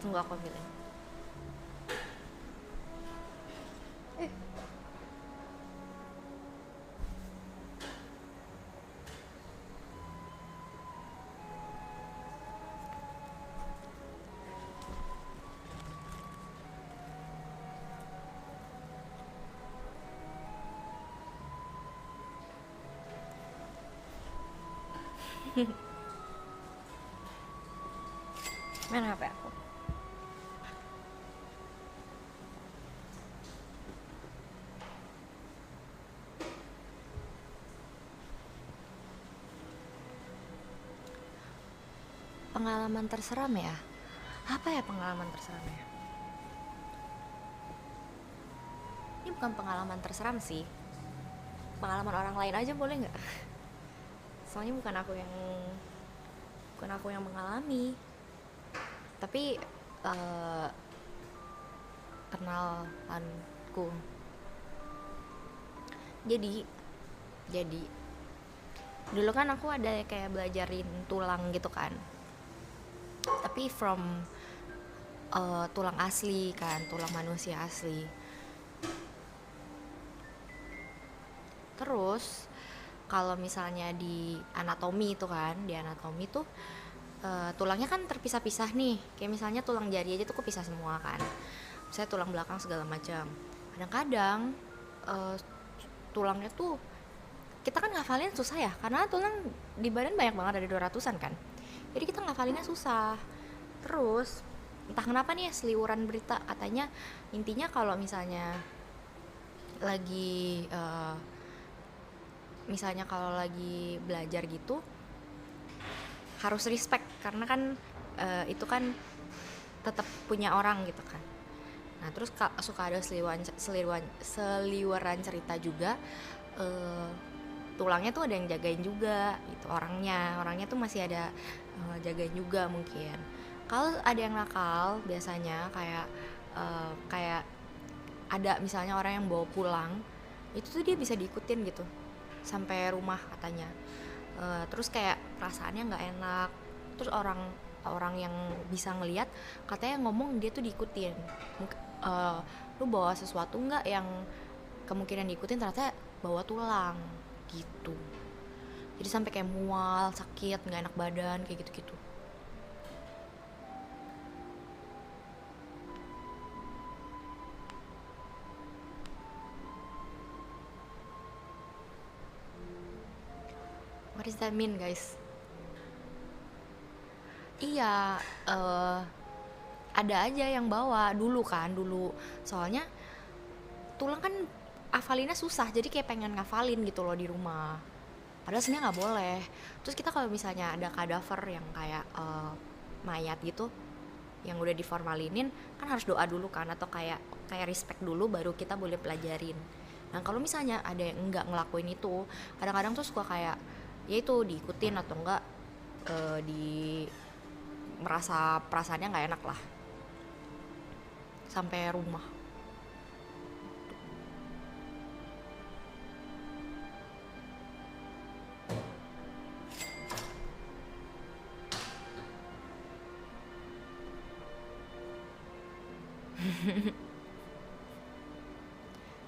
Tunggu aku ambilin. Mana HP aku? Pengalaman terseram ya? Apa ya pengalaman terseram ya? Ini bukan pengalaman terseram sih. Pengalaman orang lain aja boleh nggak? Soalnya bukan aku yang mengalami. Tapi eh, kenalanku. Jadi jadi dulu kan aku ada kayak belajarin tulang gitu kan. Tapi from tulang asli kan, tulang manusia asli. Terus kalau misalnya di anatomi itu kan, di anatomi tuh tulangnya kan terpisah-pisah nih. Kayak misalnya tulang jari aja tuh kepisah semua kan. Misalnya tulang belakang segala macam. Kadang-kadang eh, tulangnya tuh kita kan ngafalin susah ya, karena tulang di badan banyak banget, ada 200-an kan. Jadi kita ngafalinnya susah. Terus entah kenapa nih ya, seliwuran berita katanya intinya kalau misalnya lagi misalnya kalau lagi belajar gitu harus respect karena kan itu kan tetap punya orang gitu kan. Nah terus suka ada seliweran cerita juga, eh, tulangnya tuh ada yang jagain juga gitu, orangnya tuh masih ada jagain juga mungkin. Kalau ada yang nakal biasanya kayak ada misalnya orang yang bawa pulang itu tuh dia bisa diikutin gitu sampai rumah katanya. Terus kayak perasaannya nggak enak, terus orang orang yang bisa ngelihat katanya ngomong dia tuh diikutin. uh, Lu bawa sesuatu nggak yang kemungkinan diikutin, ternyata bawa tulang gitu. Jadi sampai kayak mual, sakit, nggak enak badan kayak gitu-gitu. What does that mean guys? Iya, eh ada aja yang bawa dulu kan dulu. Soalnya tulang kan hafalinnya susah, jadi kayak pengen ngafalin gitu loh di rumah. Padahal sebenarnya nggak boleh. Terus kita kalau misalnya ada kadaver yang kayak mayat gitu, yang udah diformalinin, kan harus doa dulu kan, atau kayak kayak respect dulu baru kita boleh pelajarin. Nah kalau misalnya ada yang nggak ngelakuin itu, kadang-kadang tuh suka kayak ya itu diikutin atau enggak di merasa perasaannya nggak enak lah sampai rumah.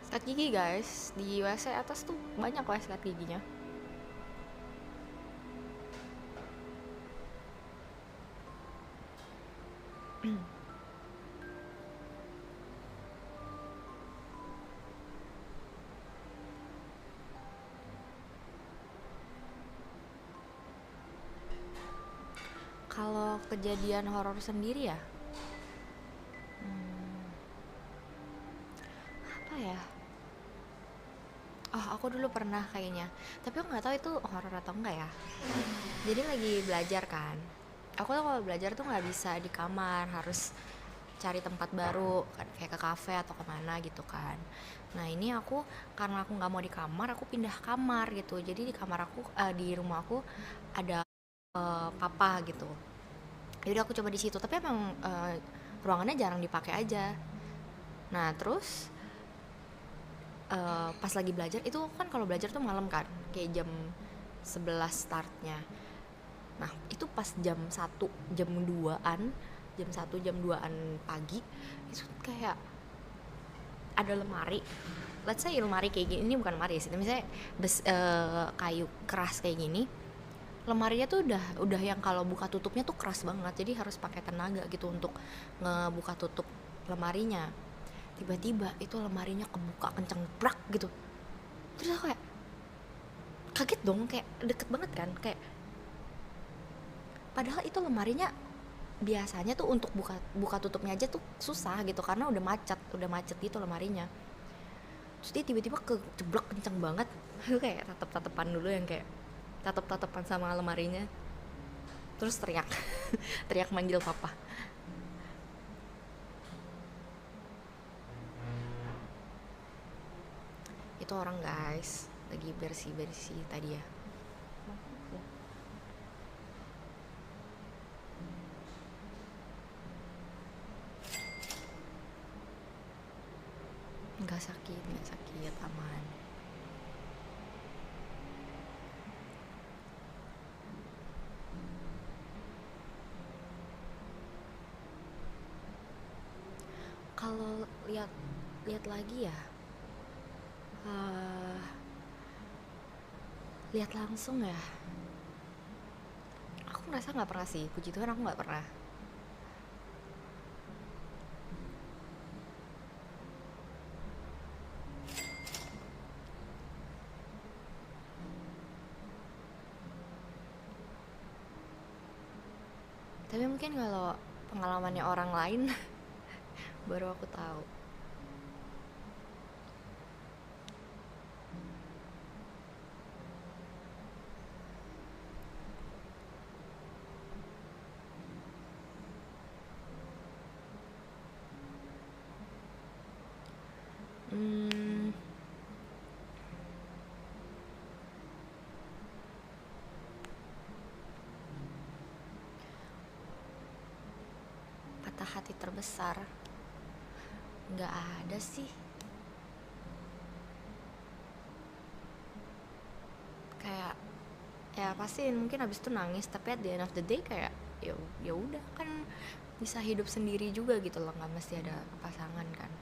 Sikat gigi guys, di WC atas tuh banyak lah sikat giginya. Kalau kejadian horor sendiri ya, apa ya? Oh, aku dulu pernah kayaknya. Tapi aku nggak tahu itu horor atau enggak ya. Jadi lagi belajar kan. Aku tuh kalau belajar tuh nggak bisa di kamar, harus cari tempat baru, kayak ke kafe atau kemana gitu kan. Nah ini aku karena aku nggak mau di kamar, aku pindah kamar gitu. Jadi di kamar aku, di rumah aku ada papa gitu. Jadi aku coba di situ. Tapi emang ruangannya jarang dipakai aja. Nah terus pas lagi belajar itu kan, kalau belajar tuh malam kan, kayak jam 11 startnya. Nah itu pas jam 1 jam 2-an jam 1 jam 2-an pagi, itu kayak ada lemari, let's say lemari kayak gini, ini bukan lemari sih, misalnya kayu keras kayak gini, lemarinya tuh udah yang kalau buka tutupnya tuh keras banget, jadi harus pakai tenaga gitu untuk ngebuka tutup lemarinya. Tiba-tiba itu lemarinya kebuka kenceng brak gitu, terus aku kayak kaget dong, kayak deket banget kan, kayak padahal itu lemarinya biasanya tuh untuk buka tutupnya aja tuh susah gitu karena udah macet gitu lemarinya. Terus dia tiba-tiba kejeblok kenceng banget. Aku kayak tatep-tatepan dulu, yang kayak tatep-tatepan sama lemarinya, terus teriak teriak manggil papa. Itu orang guys lagi bersih-bersih tadi ya. Nggak sakit, aman. Kalau lihat lagi ya, lihat langsung ya, aku ngerasa nggak pernah sih, puji Tuhan aku nggak pernah. Tapi mungkin kalau pengalamannya orang lain baru aku tahu. Patah hati terbesar nggak ada sih. Kayak ya pasti mungkin abis itu nangis, tapi at the end of the day kayak ya udah kan, bisa hidup sendiri juga gitu loh, nggak mesti ada pasangan kan.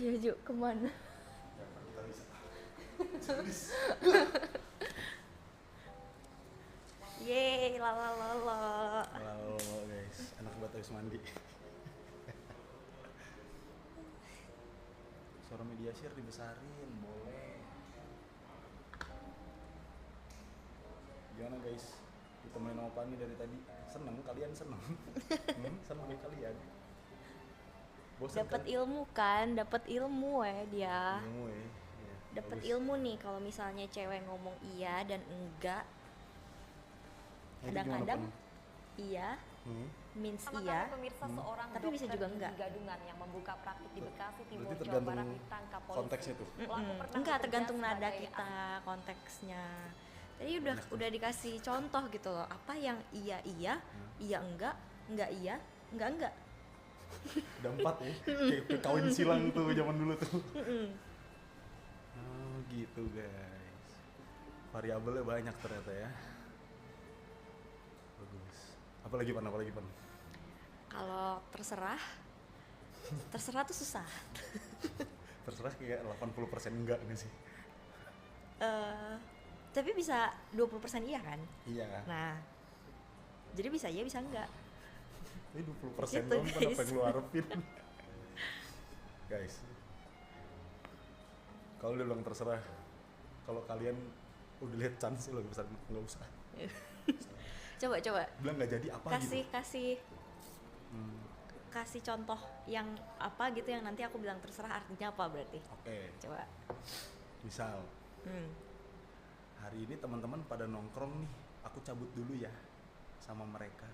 Ayo Ju, kemana? Yeay, lala. Halo guys, enak banget habis mandi. Suara media share dibesarin, boleh. Gimana guys? Ditemenin sama Pani dari tadi. Seneng, kalian seneng? Seneng ya kalian? Bosan Dapat kan? ilmu kan, dapat ilmu dia. Ilmu ya. Iya, Dapat bagus. ilmu nih kalau misalnya cewek ngomong iya dan enggak. Nah, itu gimana, Kadang-kadang Pan? iya means Sama iya, kami pemirsa, seorang tapi bisa dokter juga gigi enggak. gadungan yang membuka praktik di Bekasi Timur, Berarti Jawa tergantung Barat ditangkap polisi. konteksnya tuh. Pelaku pernah Enggak, bekerja tergantung nada sebagai kita, konteksnya. Jadi udah dikasih contoh gitu loh, apa yang iya iya enggak iya, enggak. Udah 4 ya? Kayak kawin silang tuh zaman dulu tuh. Oh gitu guys. Variabelnya banyak ternyata ya. Bagus. Apalagi Pan? Kalau terserah tuh susah. Terserah kayak 80% enggak nih sih. Tapi bisa 20% iya kan? Iya. Nah, jadi bisa iya bisa enggak. Ini 20% Gitu, doang kan guys. apa yang lu harapin. Guys, kalau dia bilang terserah, kalau kalian udah lihat chance lo bisa nggak usah. Coba Bilang nggak jadi apa gitu. kasih contoh yang apa gitu yang nanti aku bilang terserah artinya apa berarti. Oke, Coba. misal hari ini teman-teman pada nongkrong nih, aku cabut dulu ya sama mereka.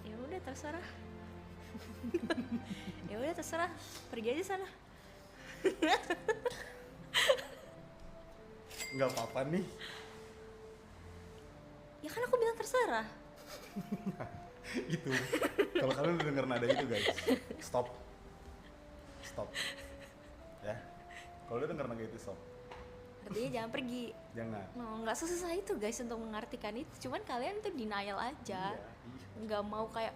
Ya udah terserah. Ya udah terserah, pergi aja sana. Nggak apa-apa nih. Ya kan aku bilang terserah. Itu. Kalau kalian udah denger nada itu guys, stop. Ya. Kalau udah denger nada itu stop. Artinya jangan pergi. Jangan. No, nggak susah itu guys untuk mengartikan itu. Cuman kalian tuh denial aja. Iya. Nggak mau kayak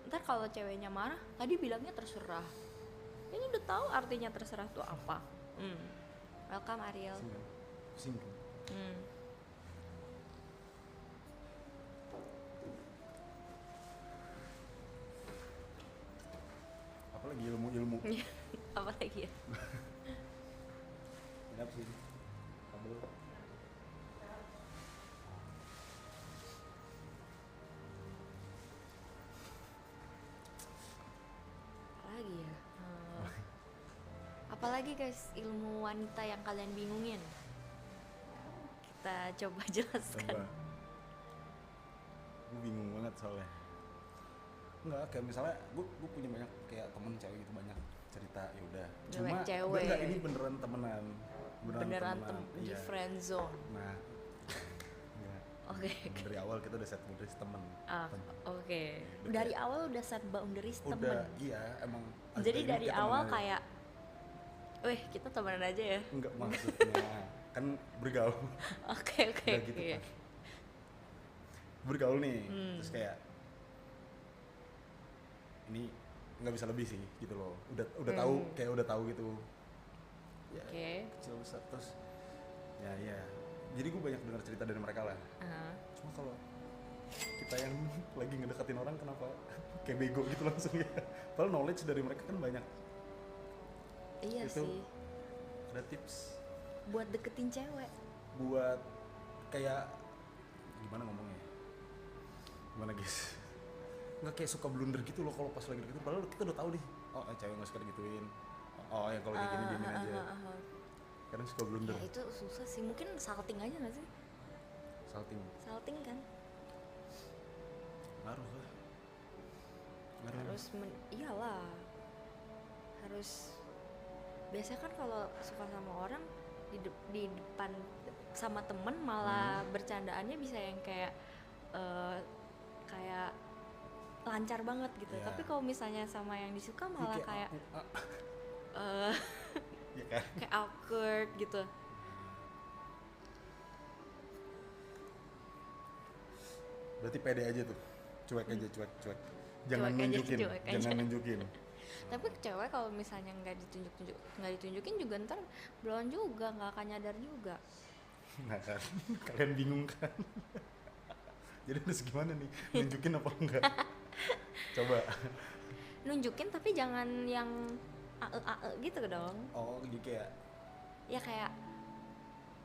ntar kalau ceweknya marah, tadi bilangnya terserah. Ini udah tahu artinya terserah tuh apa. Welcome Ariel. Pusing kan? Apalagi ilmu-ilmu. Apa lagi ya? Kenapa sih? Kabel. Apalagi ya? Apalagi guys ilmu wanita yang kalian bingungin? Kita coba jelaskan. Coba. Gue bingung banget soalnya. Enggak, kayak misalnya gue punya banyak kayak temen cewek gitu, banyak cerita, ya udah. Cuma Cewek. enggak, ini beneran temenan. Beneran di iya. friend zone. Nah, enggak. Oke. Dari awal kita udah set boundaries temen. Oke. Udah Dari kayak- awal udah set boundaries Udah, temen. iya emang. Jadi ini dari kita awal temenan aja. kayak, weh kita temenan aja ya. Enggak, maksudnya kan bergaul. Oke. Udah gitu kan. Bergaul nih, terus kayak ini nggak bisa lebih sih gitu loh. Udah tahu, kayak udah tahu gitu. Ya, Oke. kecil besar terus. Ya. Jadi gue banyak dengar cerita dari mereka lah. Cuma kalau kita yang lagi ngedeketin orang kenapa kayak bego gitu langsung ya. Padahal knowledge dari mereka kan banyak. Iya Itu sih. ada tips Buat deketin cewek. buat kayak gimana ngomongnya? Gimana guys? Nggak kayak suka blunder gitu loh kalau pas lagi deketin. Padahal kita udah tahu nih. Oh, cewek nggak suka digituin. Oh, yang kalau kayak gini diemin aja. Kadang suka blunder. Ya itu susah sih. Mungkin salting aja nggak sih? Salting. Salting kan. Ngaruh lah. Ngaruh. Iyalah. Harus. Biasanya kan kalau suka sama orang di depan sama temen malah bercandaannya bisa yang kayak kayak lancar banget gitu. Ya. Tapi kalau misalnya sama yang disuka malah kayak ya kan? kayak awkward gitu. Berarti pede aja tuh. Cuek aja, cuek. Jangan Cuek aja, nunjukin, cuek aja. jangan nunjukin. Tapi cewek kalau misalnya nggak ditunjukin juga ntar belum juga, nggak akan nyadar juga. Nah kan, kalian bingung kan? Jadi harus gimana nih? Nunjukin apa enggak? Coba. Nunjukin tapi jangan yang ae gitu dong. Oh, jadi kayak Ya kayak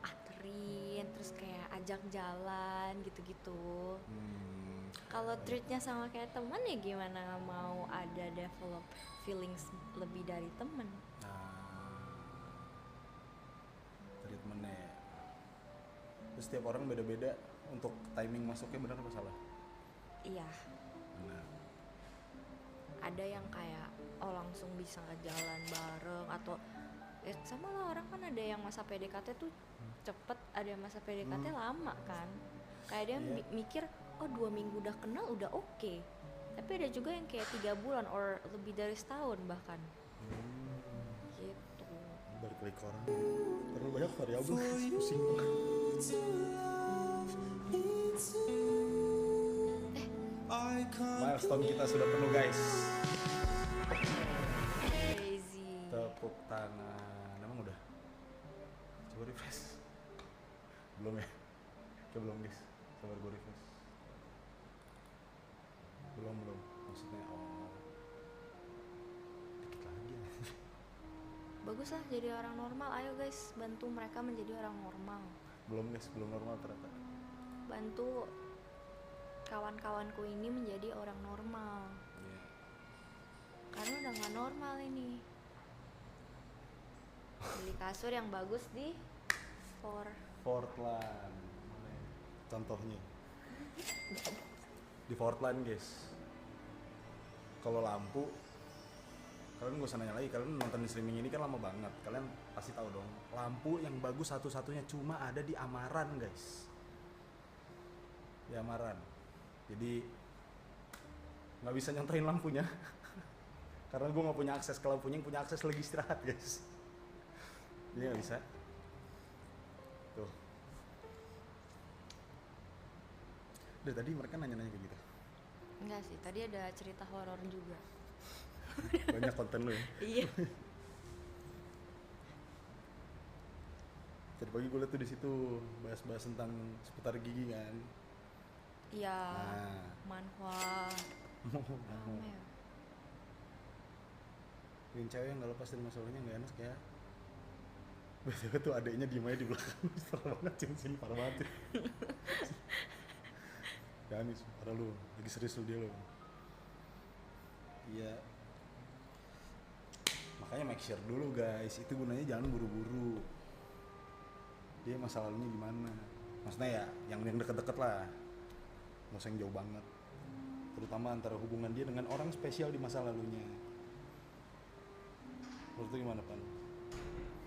anterin terus kayak ajak jalan gitu-gitu. Kalau treatnya sama kayak teman ya gimana mau ada develop feelings lebih dari temen. treatmentnya ya. Terus setiap orang beda-beda untuk timing masuknya, benar apa salah? Iya. Benar. Ada yang kayak langsung bisa jalan bareng atau sama lah, orang kan ada yang masa PDKT tuh cepet, ada yang masa PDKT lama kan. Kayak dia Iya. mikir oh 2 minggu udah kenal udah oke. Tapi ada juga yang kayak 3 bulan or lebih dari setahun bahkan. Gitu. Balik lagi ke orang. Terlalu banyak variabel, pusing. Milestone kita sudah penuh guys. Crazy. Tepuk tangan. Emang udah? Coba refresh. Belum ya? Kayak belum guys. Sabar gue refresh. Belum. Maksudnya dikit lagi ya. Bagus lah jadi orang normal. Ayo guys, bantu mereka menjadi orang normal. Belum guys, belum normal ternyata. Bantu kawan-kawanku ini menjadi orang normal. Iya. Karena udah gak normal ini. Beli kasur yang bagus di Portland. Contohnya di Portland guys. Kalau lampu, kalian gak usah nanya lagi, kalian nonton di streaming ini kan lama banget. Kalian pasti tahu dong, lampu yang bagus satu-satunya cuma ada di Amaran guys. Di Amaran. Jadi nggak bisa nyontoin lampunya karena gue nggak punya akses ke lampunya, yang punya akses lagi istirahat guys, jadi nggak bisa tuh. Dari tadi mereka nanya-nanya kayak gitu. Enggak sih, tadi ada cerita horor juga. Banyak konten lu ya. Iya. Tadi pagi gue liat tuh di situ bahas-bahas tentang seputar gigi kan. Iya. Nah. Manhwa. Rame ya. Yang cewek yang nggak lepas dari masalahnya nggak enak ya. Betul tuh adeknya diem aja di belakang. Parah banget, cincin parah banget. Ya nih, parah lu. Lagi serius lu dia lu. Iya. Makanya make sure dulu guys. Itu gunanya jangan buru-buru. Dia masa lalunya gimana? Maksudnya ya yang deket-deket lah. Nggak usah yang jauh banget. Terutama antara hubungan dia dengan orang spesial di masa lalunya. Menurut lu gimana, Pan?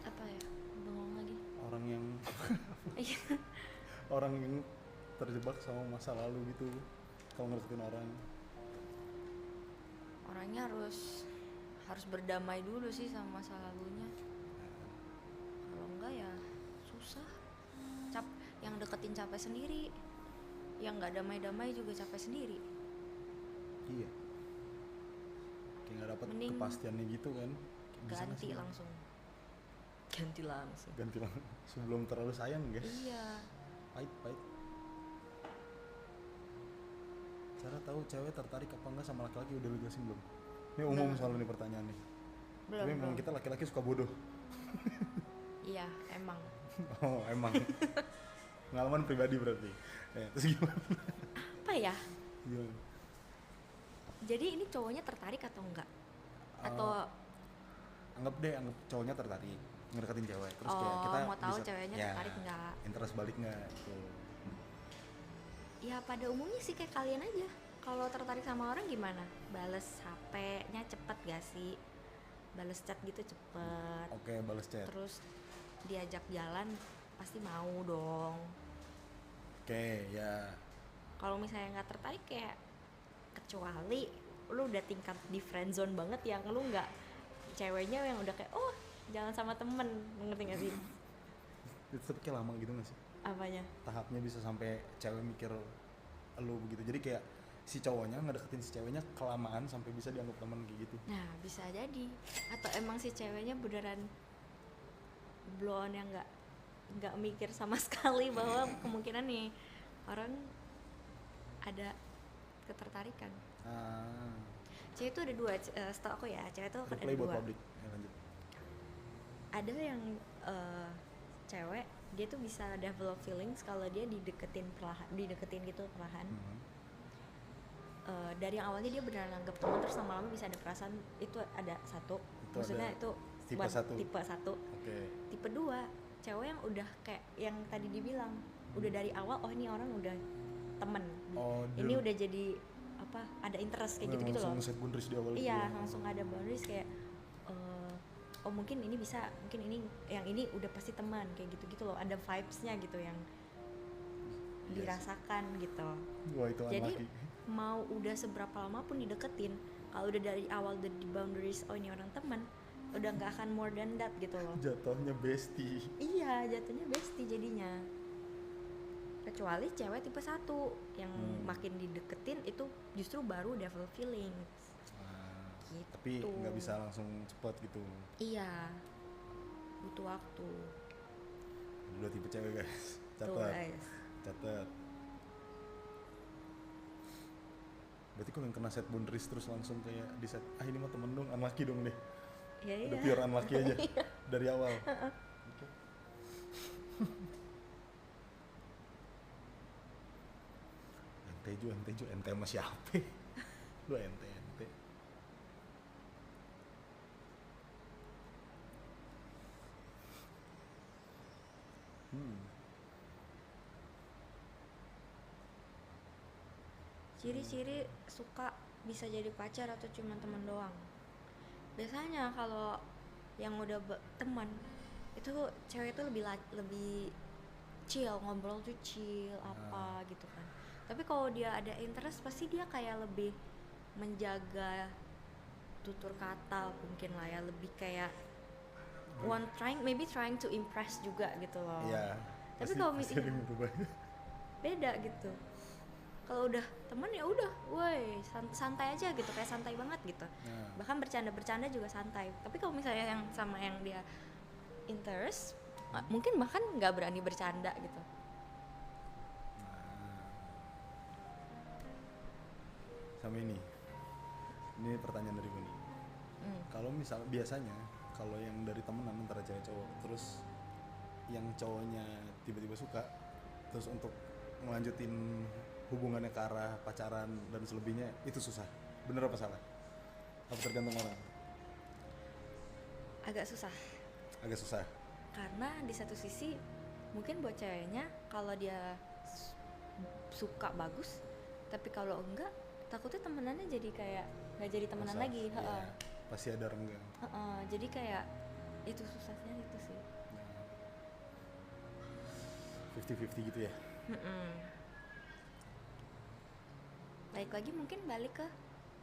Apa ya? Bengong lagi. Orang yang Iya. orang yang terjebak sama masa lalu gitu, kalau ngedeketin orang. Orangnya harus berdamai dulu sih sama masa lalunya. Kalau enggak ya susah. Yang deketin capek sendiri. Yang nggak damai-damai juga capek sendiri. Iya. Kayak nggak dapet Mending kepastiannya gitu kan. Bisa nggak ganti sih? langsung. Ganti langsung. Ganti lang sebelum terlalu sayang guys. Iya. Pahit. Cara tahu cewek tertarik apa enggak sama laki-laki udah lu jelasin belum? Ini umum Belum. soal ini pertanyaan nih. Belum. Tapi memang kita laki-laki suka bodoh. Iya, emang. Oh emang. Pengalaman pribadi berarti. Terus gimana? Apa ya? Gimana? Jadi ini cowoknya tertarik atau enggak? Atau Anggap cowoknya tertarik ngedeketin cewek. Terus Oh, kayak kita mau tahu bisa, ceweknya ya, tertarik nggak? interest balik nggak? Gitu. ya pada umumnya sih kayak kalian aja. Kalau tertarik sama orang gimana? Bales HP-nya cepet gak sih? Bales chat gitu cepet. Oke, balas chat. Terus diajak jalan pasti mau dong. Oke, ya. Kalau misalnya nggak tertarik kayak kecuali lu udah tingkat di friendzone banget yang lu nggak, ceweknya yang udah kayak oh jangan sama temen, ngerti gak sih? Itu tapi kayak lama gitu nggak sih? Apanya? Tahapnya bisa sampai cewek mikir lu begitu. Jadi kayak si cowoknya ngedeketin si ceweknya kelamaan sampai bisa dianggap teman kayak gitu. Nah bisa jadi. Atau emang si ceweknya beneran blow on yang nggak mikir sama sekali bahwa kemungkinan nih orang ada ketertarikan. Cewek itu ada dua, setahu aku ya, cewek itu kan ada Play buat dua. publik. Ya, lanjut. Ada yang cewek dia tuh bisa develop feelings kalau dia dideketin gitu perlahan. Dari yang awalnya dia beneran anggap teman, terus lama-lama bisa ada perasaan. Itu ada satu. Itu Maksudnya ada itu tipe satu. Tipe satu. Oke. Tipe dua, cewek yang udah kayak yang tadi dibilang, udah dari awal oh ini orang udah temen. Oh, Ini udah jadi apa? Ada interest kayak gitu-gitu loh. Langsung set boundaries di awal. Iya, gitu. langsung ada boundaries kayak oh mungkin ini bisa, mungkin ini yang ini udah pasti teman kayak gitu-gitu loh. Ada vibes-nya gitu yang dirasakan gitu. Wah, itu Jadi unlucky. mau udah seberapa lama pun dideketin, kalau udah dari awal udah di boundaries oh ini orang teman, udah nggak akan more than that gitu loh. Jatuhnya bestie. Iya, jatuhnya bestie jadinya. Kecuali cewek tipe 1 yang makin dideketin itu justru baru develop feelings. Gitu. Tapi nggak bisa langsung cepet gitu. Iya, butuh waktu. Dua tipe cewek guys. Tuh guys. Catat. Berarti kalau yang kena set boundaries terus langsung kayak di set, ini mah temen dong, unlucky dong deh. Iya, Udah iya. pure unlucky aja dari awal. Oke. Ente sama siapa? Lu ente. Ciri-ciri suka bisa jadi pacar atau cuma teman doang? Biasanya kalau yang udah teman itu cewek itu lebih chill, ngobrol tuh chill apa gitu kan. Tapi kalau dia ada interest pasti dia kayak lebih menjaga tutur kata mungkin lah ya, lebih kayak trying to impress juga gitu loh. Iya. Tapi Pasti- kalau pasti meeting ada yang berubah. beda gitu. Kalau udah temen ya udah, woi santai aja gitu, kayak santai banget gitu. Nah, Bahkan bercanda juga santai. Tapi kalau misalnya yang sama yang dia interest, mungkin bahkan nggak berani bercanda gitu. sama ini pertanyaan dari gue nih. Kalau misal biasanya kalau yang dari temenan antara cewek cowok, terus yang cowoknya tiba-tiba suka, terus untuk ngelanjutin hubungannya ke arah pacaran dan selebihnya, itu susah. Bener apa salah? Apa tergantung orang? Agak susah. Agak susah. Karena di satu sisi mungkin buat ceweknya kalau dia suka bagus, tapi kalau enggak takutnya temenannya jadi kayak nggak jadi temenan Susah. lagi. Iya, pasti ada renggang. Jadi kayak itu susahnya itu sih. 50-50 gitu ya. Balik lagi mungkin balik ke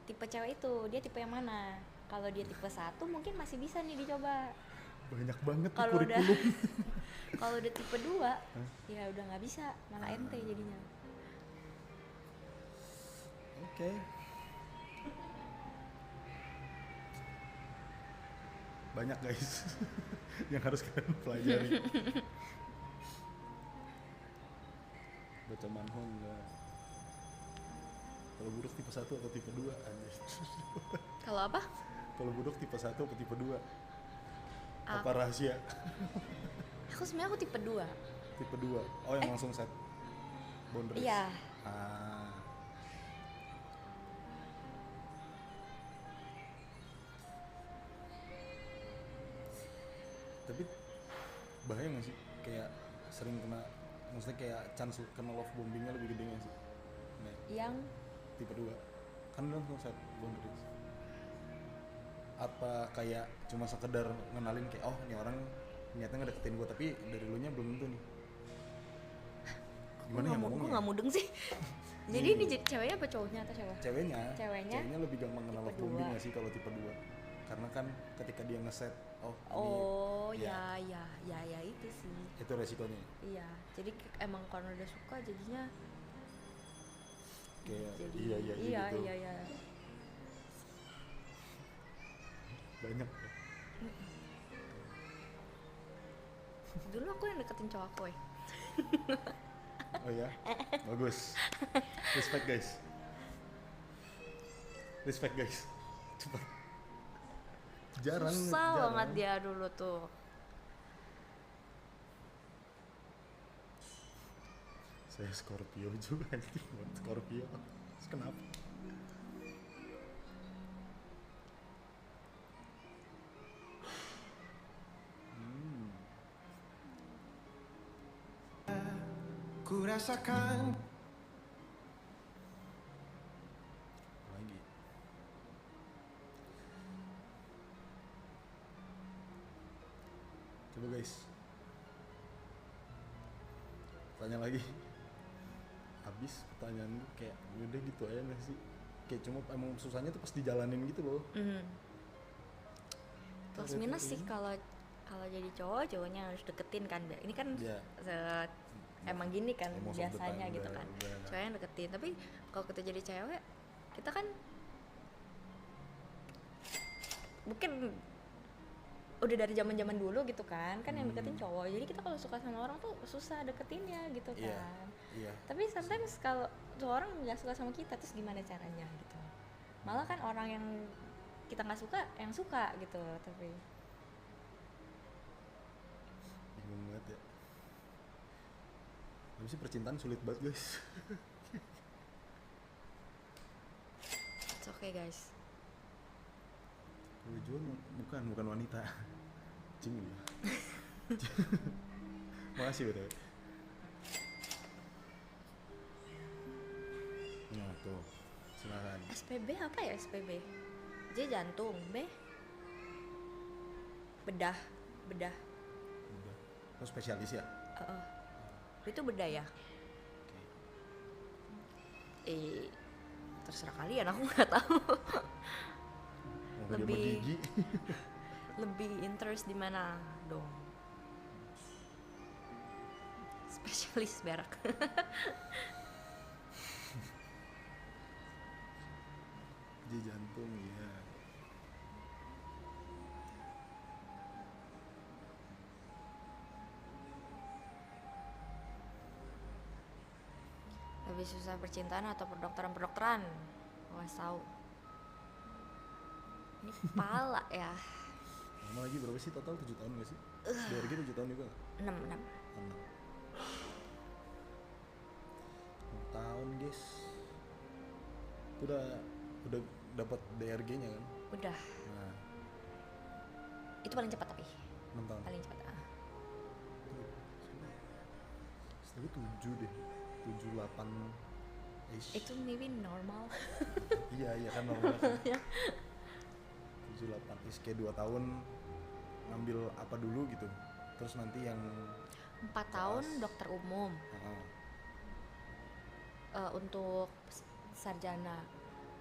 tipe cewek itu, dia tipe yang mana. Kalau dia tipe 1 mungkin masih bisa nih dicoba. Banyak banget Kalau udah kurikulum. kalau udah tipe 2 ya udah nggak bisa, malah ente jadinya. Oke. Banyak guys yang harus kalian pelajari. Baca manhwa enggak? Kalau buruk tipe 1 atau tipe 2 anjir. Kalau apa? Kalau buruk tipe 1 atau tipe 2? Ah. Apa rahasia? Aku sebenarnya aku tipe 2. Tipe 2. Oh, yang langsung set boundaries. Iya. Ah. Tapi bahaya nggak sih? Kayak sering kena, maksudnya kayak chance kena love bombingnya lebih gede nggak sih? Nggak. Yang Tipe 2 kan langsung set boundaries. Apa kayak cuma sekedar ngenalin kayak oh ini orang niatnya ngedeketin gue, tapi dari lu nya belum tentu nih. Gimana ya gue ngomongnya? nggak mudeng sih. Jadi ini ceweknya apa cowoknya atau cewek? Ceweknya lebih gampang kenal love tipe bombing 2. nggak sih kalau tipe 2? Karena kan ketika dia ngeset Oh ini ya itu sih. itu resikonya. Iya, jadi emang karena udah suka jadinya Kayak jadi iya gitu. iya. Banyak. Dulu aku yang deketin cowok aku ya. Oh ya, bagus. Respect guys. Cepat. Jarang. Susah banget dia dulu tuh. Saya Scorpio juga anjing, buat Scorpio. Terus kenapa? Ku rasakan Lagi. Coba guys. Tanya lagi. Habis pertanyaan gue kayak udah gitu aja gak sih? Kayak cuma emang susahnya tuh pas dijalanin gitu loh. Plus minus sih kalau jadi cowoknya harus deketin kan. Ini kan Iya. emang gini kan Most of the biasanya time gitu kan. Cowok yang deketin. Tapi kalau kita jadi cewek, kita kan mungkin udah dari zaman dulu gitu kan yang deketin cowok. Jadi kita kalau suka sama orang tuh susah deketinnya gitu kan. Iya. Tapi sometimes kalau tuh orang nggak suka sama kita, terus gimana caranya gitu. Malah kan orang yang kita nggak suka yang suka gitu. Tapi Bingung banget ya. Tapi sih percintaan sulit banget guys. it's okay guys. Kalau jual bukan wanita. Cing dia. Makasih BTW. Nah tuh, silakan. SPB apa ya SPB? J jantung, B bedah. Udah. Lo spesialis ya? Itu bedah ya? Oke. Itu terserah kalian, aku nggak tahu. Mau dia Lebih- sama gigi. Lebih interest di mana dong? Spesialis berak. Di jantung ya. Lebih susah percintaan atau kedokteran? Awas tahu. Ini pala ya. Lama lagi berapa sih total? 7 tahun gak sih? DRG 7 tahun juga? 6. 6 tahun guys. Itu udah dapat DRG-nya kan? Udah. Nah, Itu paling cepat tapi. 6 tahun. Paling cepat. Setahu 7 deh. 7, 8 ish. Itu maybe normal. Iya kan normal kan. 7, 8 ish kayak 2 tahun ngambil apa dulu gitu. Terus nanti yang 4 tahun Kelas. dokter umum. heeh, Untuk sarjana.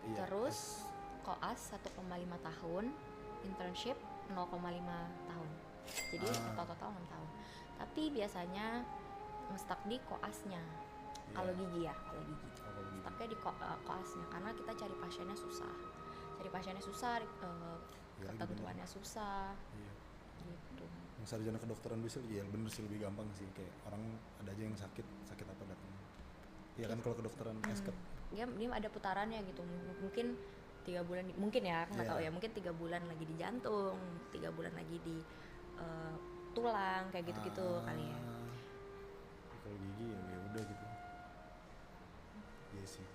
iya, Terus koas 1,5 tahun, internship 0,5 tahun. Jadi total 6 tahun. Tapi biasanya nge-stuck di koasnya. Iya. Kalau gigi ya, kalau gigi. kalau gitu. Stucknya di koasnya karena kita cari pasiennya susah. Iya, Ketentuannya susah Iya. gitu. Yang sarjana kedokteran bisa iya bener sih lebih gampang sih kayak orang ada aja yang sakit apa datang. Iya kan kalau kedokteran esket. Dia ada putarannya gitu. Mungkin 3 bulan mungkin ya, aku nggak Iya. tahu ya, mungkin 3 bulan lagi di jantung, 3 bulan lagi di tulang kayak gitu-gitu kali ya. Kalau gigi ya udah gitu. Iya sih.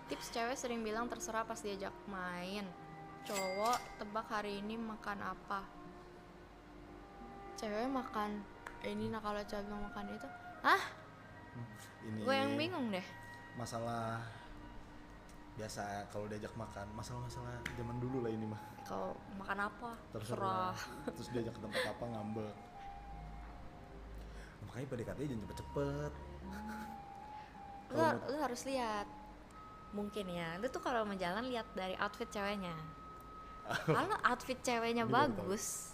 Tips cewek sering bilang terserah pas diajak main. Cowok tebak hari ini makan apa. Cewek makan ini, nah kalau cewek bilang makan itu, Ini gue yang bingung deh. masalah biasa kalau diajak makan, masalah-masalah zaman dulu lah ini mah. Kalau makan apa? Terserah. Terus diajak ke tempat apa ngambek. Makanya PDKT jangan cepet-cepet. Lu harus lihat. Mungkin ya, lu tuh kalau mau jalan lihat dari outfit ceweknya. Kalau outfit ceweknya Ini baru bagus,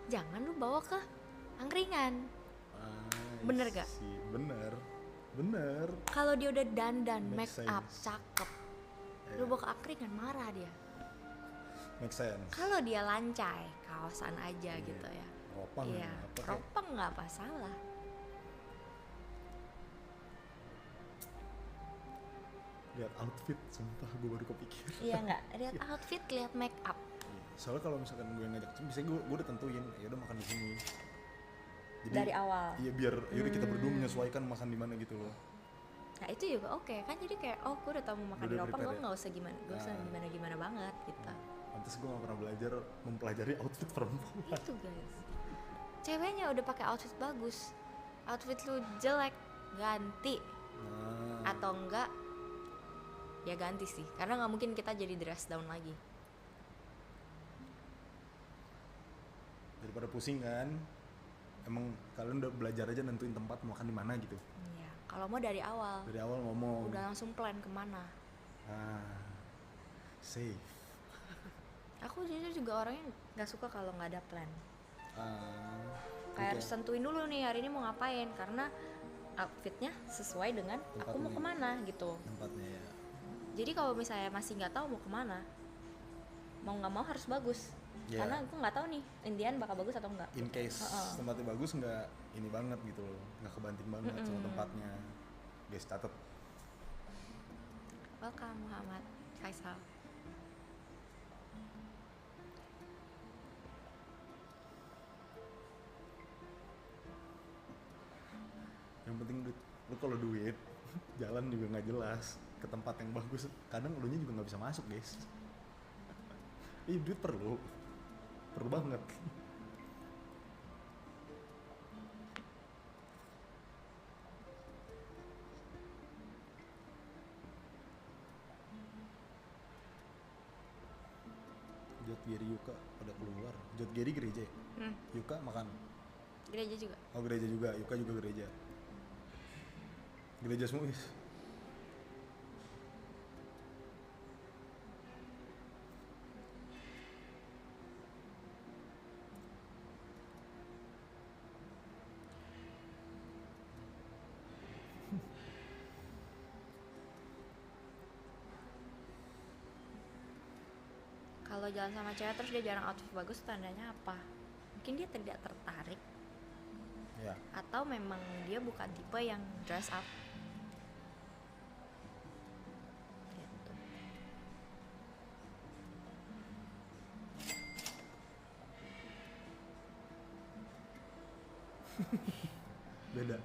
jangan lu bawa ke angkringan. Ah, Bener gak? sih, bener. Kalau dia udah dandan, make Make up, sense. cakep, lu Iya. bawa ke angkringan marah dia. Make sense. Kalau dia lancai, kaosan aja Iya. gitu ya. Ropang Iya, apa kayak ropeng nggak masalah. lihat outfit, sumpah gue baru kepikir. Iya nggak? Lihat outfit, lihat make up. Soalnya kalau misalkan gue ngajak, biasanya gue udah tentuin, ya udah makan di sini. Jadi, Dari awal. Iya biar yaudah kita berdua menyesuaikan makan di mana gitu loh. Nah itu juga oke kan, jadi kayak oh gue udah tau mau makan Udah di ropeng, prepare gue ya? nggak usah gimana banget gitu. Pantes gue gak pernah belajar mempelajari outfit perempuan. Itu guys, ceweknya udah pakai outfit bagus, outfit lu jelek, ganti. Nah, Atau enggak ya ganti sih, karena nggak mungkin kita jadi dress down lagi. daripada pusing kan, emang kalian udah belajar aja nentuin tempat makan di mana gitu. Iya, kalau mau dari awal Dari awal ngomong. udah langsung plan kemana. Ah, safe. Aku jujur juga orangnya nggak suka kalau nggak ada plan. Ah, Kayak harus oke. tentuin dulu nih hari ini mau ngapain, karena outfitnya sesuai dengan aku mau Tempatnya. kemana gitu. Tempatnya ya. Jadi kalau misalnya masih nggak tahu mau kemana, mau nggak mau harus bagus. Ya. Karena aku nggak tahu nih Indian bakal bagus atau enggak. In case tempatnya bagus nggak ini banget gitu loh, nggak kebanting banget sama tempatnya. Guys catet. Welcome Muhammad Faisal. Yang penting duit. Lu kalau duit jalan juga nggak jelas ke tempat yang bagus. Kadang elunya juga nggak bisa masuk guys. Ih duit perlu banget. Jod Giri Yuka pada keluar. Jod Giri gereja ya? Yuka makan. Gereja juga. Oh gereja juga, Yuka juga gereja. Gila Jas Muiz. Kalau jalan sama cewek terus dia jarang outfit bagus, tandanya apa? Mungkin dia tidak tertarik, Ya. atau memang dia bukan tipe yang dress up. Gitu. Beda.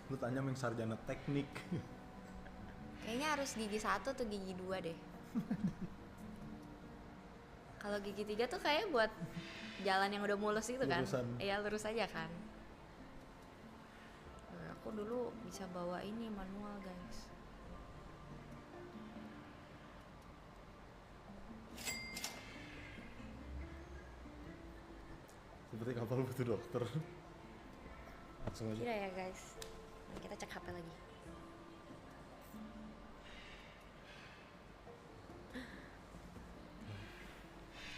Lu tanya yang sarjana teknik. Kayaknya harus gigi 1 atau gigi 2 deh. Kalau gigi 3 tuh kayak buat jalan yang udah mulus gitu kan. Lurusan. Iya, lurus aja kan. Aku dulu bisa bawa ini manual, guys. Seperti kapal butuh dokter. Langsung aja. Kira ya, guys. Nah, kita cek HP lagi.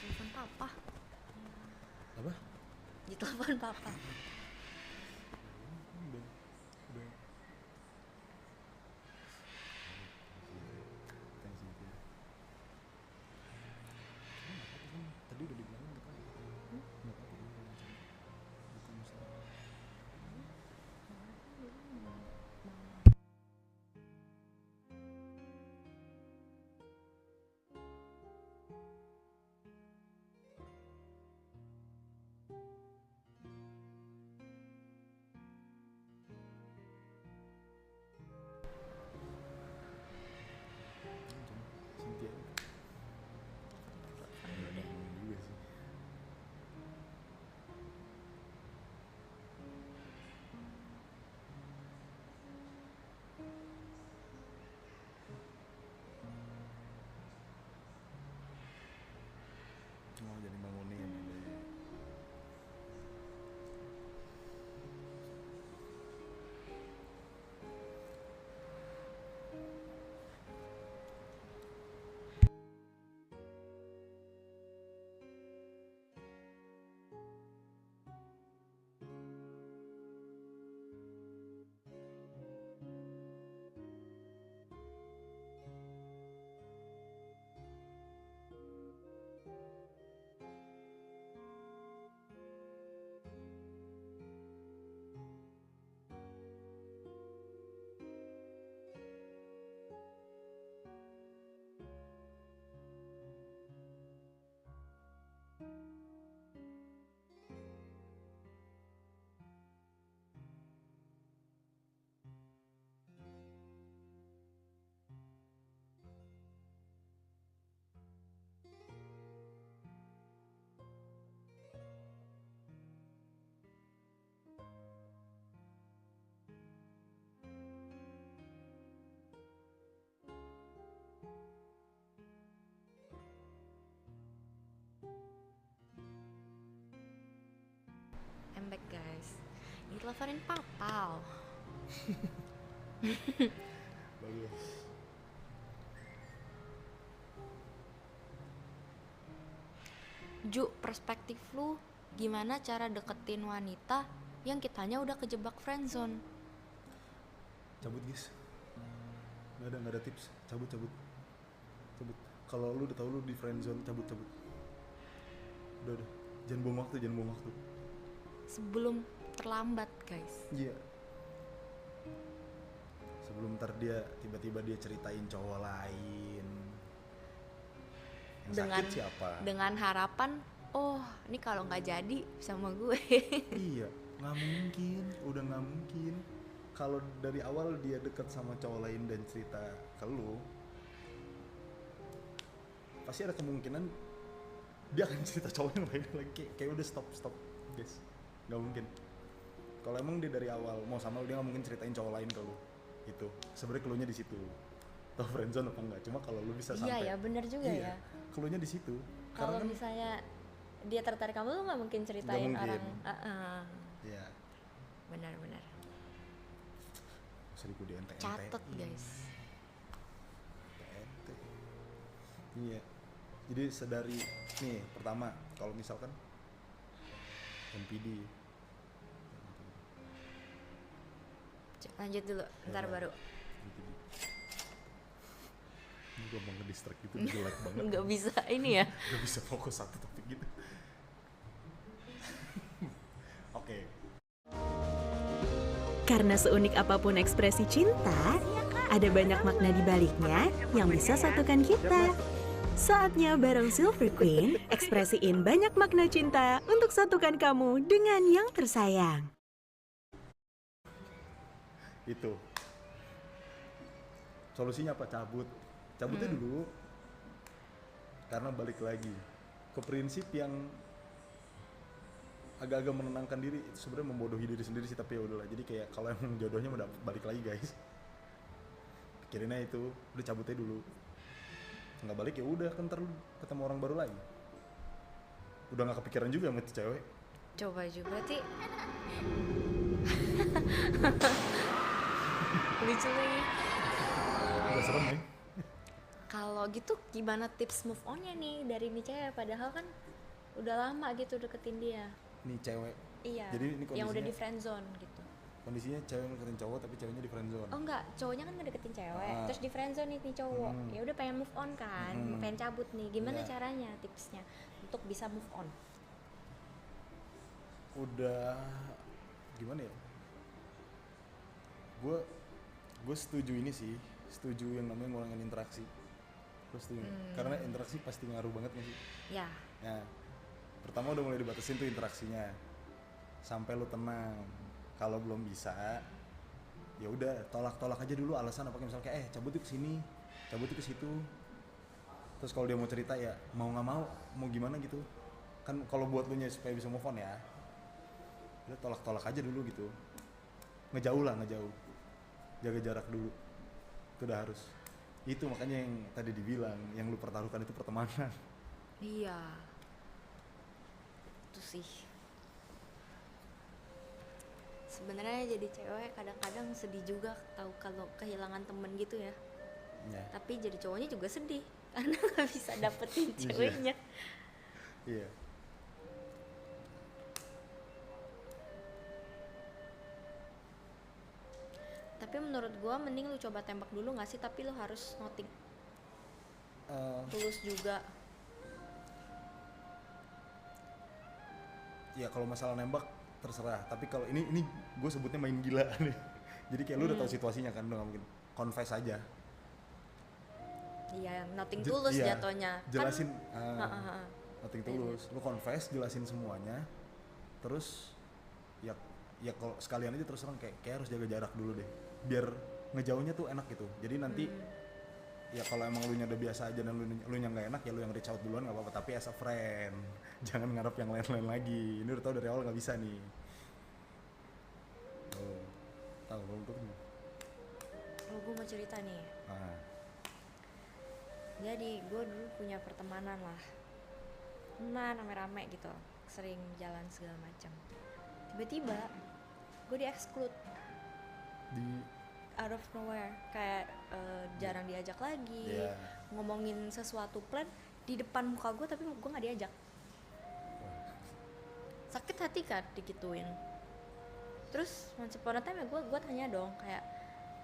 Telepon papa. Apa? Ditelepon papa. Udah. Thanks gitu ya. Tadi udah dibilangin nggak apa-apa. Nggak apa-apa, ini udah lancar. Bukan masalah. Cynthia. Dulu deh. Juga sih. Oh, jadi bangunin deh. I'm back, guys. Diteleponin papa. Bagus. Ju, perspektif lu gimana cara deketin wanita yang kitanya udah kejebak friendzone? Cabut guys. Nggak ada tips. Cabut. Kalau lu udah tahu lu di friendzone, cabut. Udah. Jangan buang waktu. Sebelum terlambat, guys. Iya. Sebelum ntar dia tiba-tiba dia ceritain cowok lain. Yang Dengan sakit siapa? dengan harapan, oh, ini kalau nggak jadi sama gue. Iya, nggak mungkin. Kalau dari awal dia deket sama cowok lain dan cerita ke lu, pasti ada kemungkinan dia akan cerita cowok yang lain lagi. Kayak udah stop, guys. Nggak mungkin. Kalau emang dia dari awal mau sama lu, dia nggak mungkin ceritain cowok lain ke lu. Itu sebenarnya cluenya di situ. Tahu friendzone apa enggak? Cuma kalau lu bisa sampai. Iya ya, bener juga ya. Cluenya di situ. Kalau Karena kan, misalnya dia tertarik kamu, lu nggak mungkin ceritain Nggak mungkin. orang. ya Benar. Seribu di ente. Catet guys. Ente. Iya. Jadi sedari nih pertama kalau misalkan NPD. Lanjut dulu, ntar baru. NPD. Ini gue mau ngedistract gitu jelek banget. Nggak bisa ini ya. Gak bisa fokus satu topik gitu. Oke. Karena seunik apapun ekspresi cinta, ada banyak makna di baliknya yang bisa satukan kita. Saatnya bareng Silver Queen, ekspresiin banyak makna cinta untuk satukan kamu dengan yang tersayang. Itu. Solusinya apa? Cabutnya dulu. Karena balik lagi ke prinsip yang agak-agak menenangkan diri, itu sebenarnya membodohi diri sendiri sih, tapi ya udahlah. Jadi kayak kalau emang jodohnya mau balik lagi guys, pikirinnya itu udah cabutnya dulu. Nggak balik ya udah, kan ntar lu ketemu orang baru lagi. Udah nggak kepikiran juga sama tuh cewek. Coba juga berarti. Lucu lagi. Udah serem ya. Kalau gitu gimana tips move on-nya nih dari nih cewek, padahal kan udah lama gitu deketin dia. Nih cewek. Iya. Jadi ini yang udah di kondisinya- friendzone gitu. Kondisinya cewek ngedeketin cowok tapi ceweknya di friendzone. Oh enggak, cowoknya kan ngedeketin cewek, Ah. terus di friendzone nih cowok. Ya udah pengen move on kan, pengen cabut nih. Gimana Iya. caranya, tipsnya untuk bisa move on? Udah gimana ya? Gue setuju ini sih, setuju yang namanya ngurangin interaksi. Gue setuju. Karena interaksi pasti ngaruh banget nggak sih? Ya, Ya, pertama udah mulai dibatasin tuh interaksinya sampai lu tenang. Kalau belum bisa, ya udah tolak aja dulu alasan apa, misalnya kayak cabut yuk kesini, cabut yuk ke situ. Terus kalau dia mau cerita ya mau nggak mau gimana gitu. Kan kalau buat lu nya supaya bisa move on ya, udah tolak aja dulu gitu. Ngejauh, jaga jarak dulu. Itu udah harus. Itu makanya yang tadi dibilang, yang lu pertaruhkan itu pertemanan. iya. Itu sih. Sebenarnya jadi cewek kadang-kadang sedih juga tahu kalau kehilangan temen gitu ya. Ya. Tapi jadi cowoknya juga sedih karena nggak bisa dapetin Iya. ceweknya. Iya. Tapi menurut gua mending lu coba tembak dulu nggak sih, tapi lu harus noting tulus juga. Ya kalau masalah nembak terserah, tapi kalau ini gue sebutnya main gila nih. Jadi kayak lu udah tahu situasinya kan, udah nggak mungkin confess aja. Iya, noting tulus iya, jatuhnya. jelasin Kan, nothing tulus, lu confess, jelasin semuanya, terus ya kalau sekalian aja terus terang kayak harus jaga jarak dulu deh, biar ngejauhnya tuh enak gitu. Jadi nanti ya kalau emang lu nya udah biasa aja dan lu nya nggak enak, ya lu yang reach out duluan nggak apa-apa, tapi as a friend. Jangan ngarep yang lain-lain lagi. Ini udah tau dari awal nggak bisa nih. Tahu kalau untuk Oh, gue mau cerita nih. Jadi gue dulu punya pertemanan lah, rame-rame gitu, sering jalan segala macam. Tiba-tiba gue di-exclude di out of nowhere, kayak jarang diajak lagi. Iya. Ngomongin sesuatu plan di depan muka gue tapi gue nggak diajak. Sakit hati kan digituin. Terus once upon a time ya gue tanya dong kayak,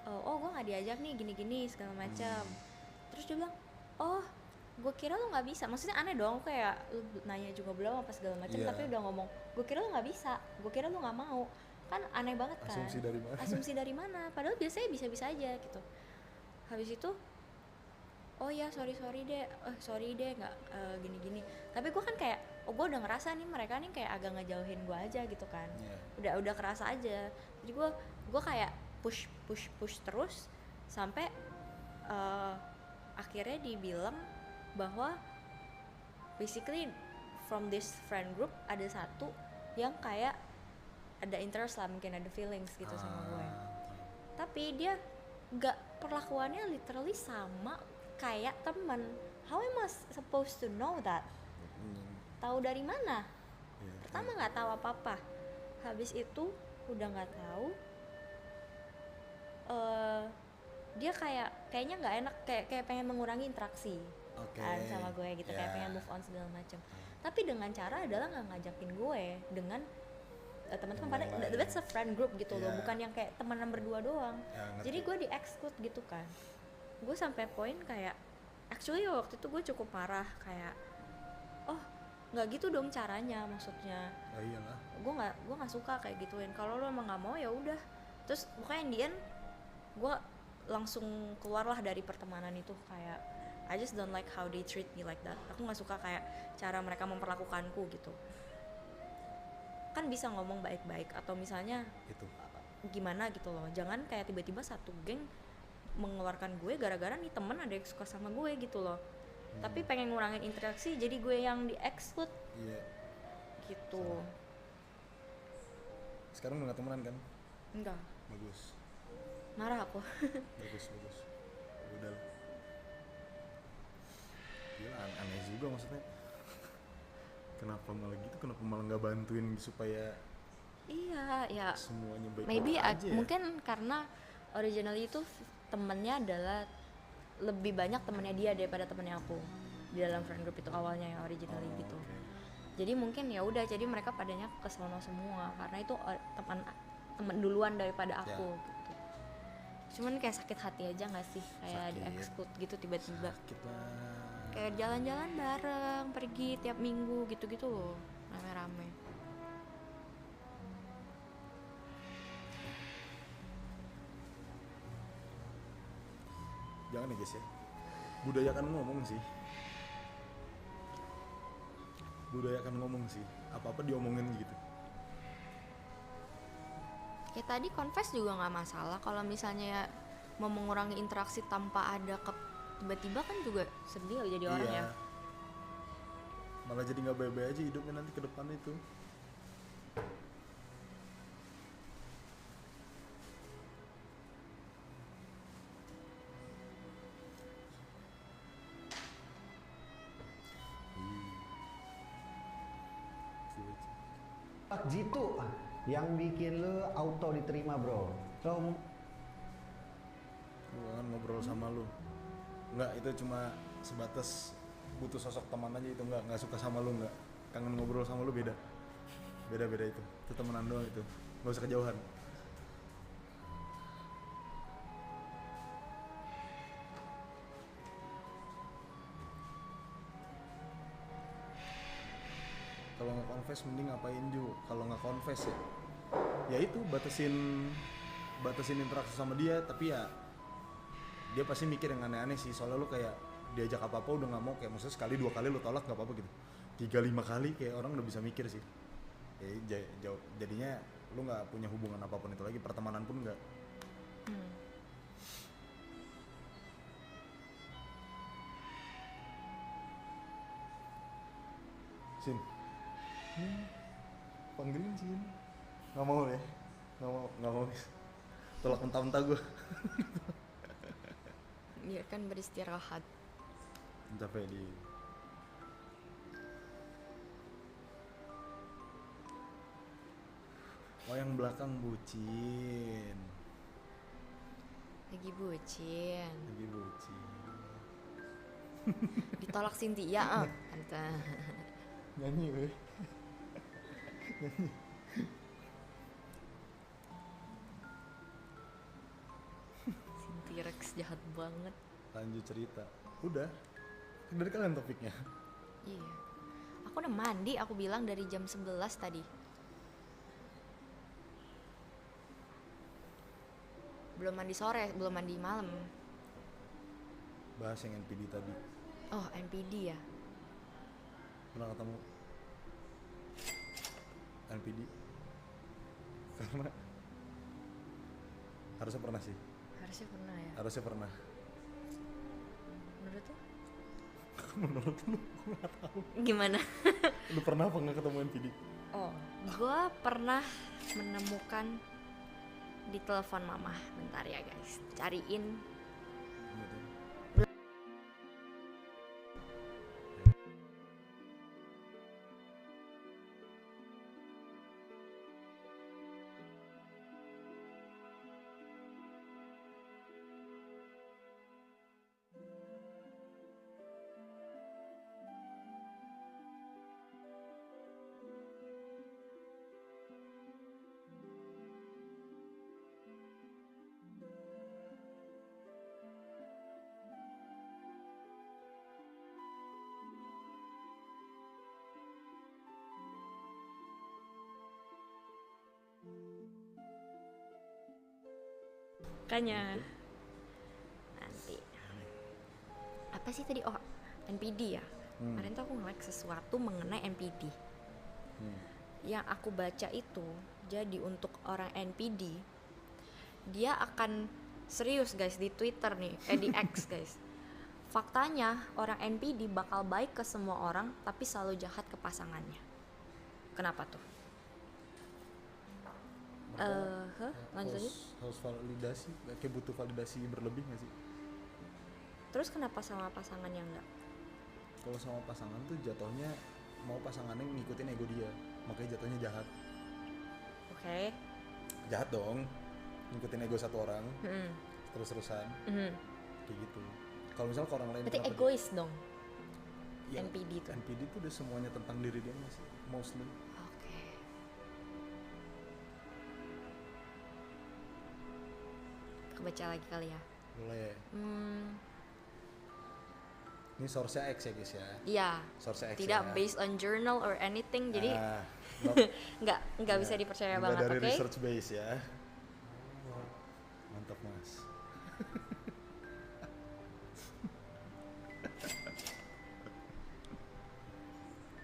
oh gue nggak diajak nih gini-gini segala macam. Terus dia bilang, oh gue kira lo nggak bisa. Maksudnya aneh dong, kayak lu nanya juga belum apa segala macam, Iya. tapi udah ngomong gue kira lo nggak bisa, gue kira lo nggak mau. Kan aneh banget kan. Asumsi dari mana? Asumsi dari mana, padahal biasanya bisa-bisa aja gitu. Habis itu, oh ya sorry deh nggak gini-gini. Tapi gue kan kayak, oh gue udah ngerasa nih mereka nih kayak agak ngejauhin gue aja gitu kan. Iya. Udah kerasa aja. Jadi gue kayak push terus sampai akhirnya dibilang bahwa basically from this friend group ada satu yang kayak ada interest lah, mungkin ada feelings gitu sama gue. Tapi dia nggak, perlakuannya literally sama kayak temen. How am I supposed to know that? Tahu dari mana? Iya. Pertama nggak tahu apa-apa. Habis itu udah nggak tahu. eh, dia kayaknya nggak enak, kayak pengen mengurangi interaksi Oke. kan sama gue gitu, kayak Ya. pengen move on segala macam. Tapi dengan cara adalah nggak ngajakin gue dengan teman-teman, pada Yang lain. that's a friend group gitu loh, Ya. bukan yang kayak temenan berdua doang. Ya, ngerti. Jadi gue di exclude gitu kan. Gue sampai poin kayak actually waktu itu gue cukup marah, kayak oh nggak gitu dong caranya, maksudnya Oh iyalah. gue nggak suka kayak gituin. Kalau lo emang nggak mau ya udah. Terus pokoknya in the end gue langsung keluarlah dari pertemanan itu. Kayak I just don't like how they treat me like that. Aku nggak suka kayak cara mereka memperlakukanku gitu. Kan bisa ngomong baik-baik atau misalnya Itu. gimana gitu loh. Jangan kayak tiba-tiba satu geng mengeluarkan gue gara-gara nih temen ada yang suka sama gue gitu loh. Tapi pengen ngurangin interaksi, jadi gue yang di exclude Iya. gitu. Sekarang udah gak temenan kan? Enggak, Bagus. marah aku. Bagus. Udah lah. Gila, aneh juga maksudnya. Kenapa malah gitu? Kenapa malah nggak bantuin supaya Iya, ya semuanya baik maybe aja ya? mungkin karena originally itu temennya adalah lebih banyak temennya dia daripada temennya aku di dalam friend group itu awalnya ya, originally Oh, gitu. oke. Jadi mungkin ya udah, jadi mereka padanya ke sono semua karena itu teman duluan daripada aku gitu. Cuman kayak sakit hati aja nggak sih, kayak di Sakit. exclude gitu tiba-tiba. Sakit lah. Kayak jalan-jalan bareng, pergi tiap minggu gitu-gitu loh, rame-rame. Jangan ya guys ya. Budayakan ngomong sih. Budayakan ngomong sih. Apa-apa diomongin gitu. Ya tadi confess juga nggak masalah. Kalau misalnya ya mau mengurangi interaksi tanpa ada tiba-tiba kan juga sedih jadi orang ya. Malah jadi nggak baik-baik aja hidupnya nanti ke depan itu. Jitu yang bikin lu auto diterima bro. So Gue kan ngobrol sama lu. Enggak, itu cuma sebatas butuh sosok teman aja, itu enggak suka sama lu, enggak kangen ngobrol sama lu, beda itu temenan doang, itu nggak usah kejauhan. Kalau nggak confess mending ngapain Ju? Kalau nggak confess ya itu batasin interaksi sama dia. Tapi ya dia pasti mikir yang aneh-aneh sih, soalnya lu kayak diajak apa-apa udah nggak mau, kayak maksudnya sekali dua kali lu tolak nggak apa-apa gitu, 3-5 kali kayak orang udah bisa mikir sih. Jadinya lu nggak punya hubungan apapun itu lagi, pertemanan pun nggak. Sin, panggilin Sin. Nggak mau ya, nggak mau guys. Tolak mentah-mentah gue. Biarkan beristirahat. Capek di. Oh yang belakang bucin. Lagi bucin. Lagi bucin. Ditolak Cynthia, tante. Nyanyi weh. Cynthia Rex jahat banget. Lanjut cerita. Udah. Dari kalian topiknya. Iya. Aku udah mandi, aku bilang dari jam 11 tadi. Belum mandi sore, belum mandi malam. Bahas yang NPD tadi. Oh, NPD ya. Pernah ketemu NPD? Karena harusnya pernah sih. Harusnya pernah ya. Harusnya pernah. Menurut lo? Menurut lu, gue gak tahu. Gimana? Lu pernah apa nggak ketemu NPD? Oh, gue pernah menemukan di telepon mama. Bentar ya guys, cariin. Makanya nanti apa sih tadi, oh NPD ya. Kemarin tuh aku nge-like sesuatu mengenai NPD. Yang aku baca itu, jadi untuk orang NPD dia akan serius guys di Twitter nih, di X guys. Faktanya orang NPD bakal baik ke semua orang tapi selalu jahat ke pasangannya. Kenapa tuh? Lanjut aja. Harus validasi, kayak butuh validasi berlebih nggak sih? Terus kenapa sama pasangannya enggak? Kalau sama pasangan tuh jatuhnya mau pasangannya ngikutin ego dia, makanya jatuhnya jahat. Oke. Jahat dong, ngikutin ego satu orang terus-terusan kayak gitu. Kalau misalnya ke orang lain Berarti kenapa egois dong. Ya, NPD tuh. NPD tuh udah semuanya tentang diri dia masih mostly. Oke. Kebaca lagi kali ya. Boleh. Ini source-nya X ya guys ya. Iya. Source-nya X Tidak ya. based on journal or anything, jadi nggak bisa dipercaya Nggak banget, dari oke? research base ya. Mantap mas.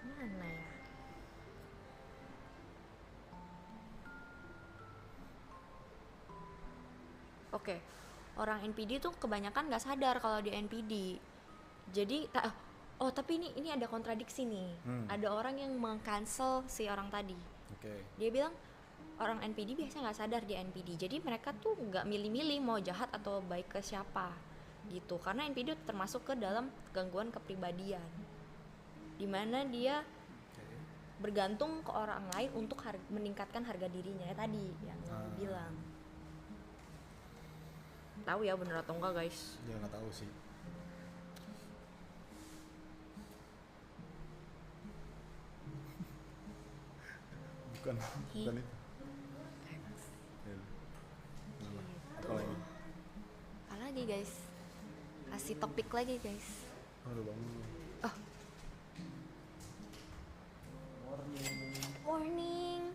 Mana ya? Oke, orang NPD tuh kebanyakan nggak sadar kalau dia NPD. Jadi, tapi ini ada kontradiksi nih. Ada orang yang meng-cancel si orang tadi. Oke. Dia bilang orang NPD biasanya nggak sadar dia NPD. Jadi mereka tuh nggak milih-milih mau jahat atau baik ke siapa gitu. Karena NPD termasuk ke dalam gangguan kepribadian, dimana dia bergantung ke orang lain untuk meningkatkan harga dirinya ya tadi yang bilang. Tahu ya bener atau enggak guys? Dia nggak tahu sih. Bukan itu. Ya. Apa lagi? Apa lagi guys? Kasih topik lagi guys. Udah bangun. Morning.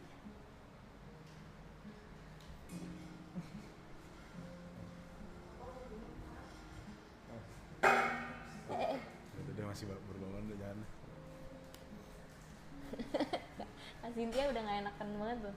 Dia masih baru bangun udah jangan. Kak Cynthia udah gak enakan banget tuh.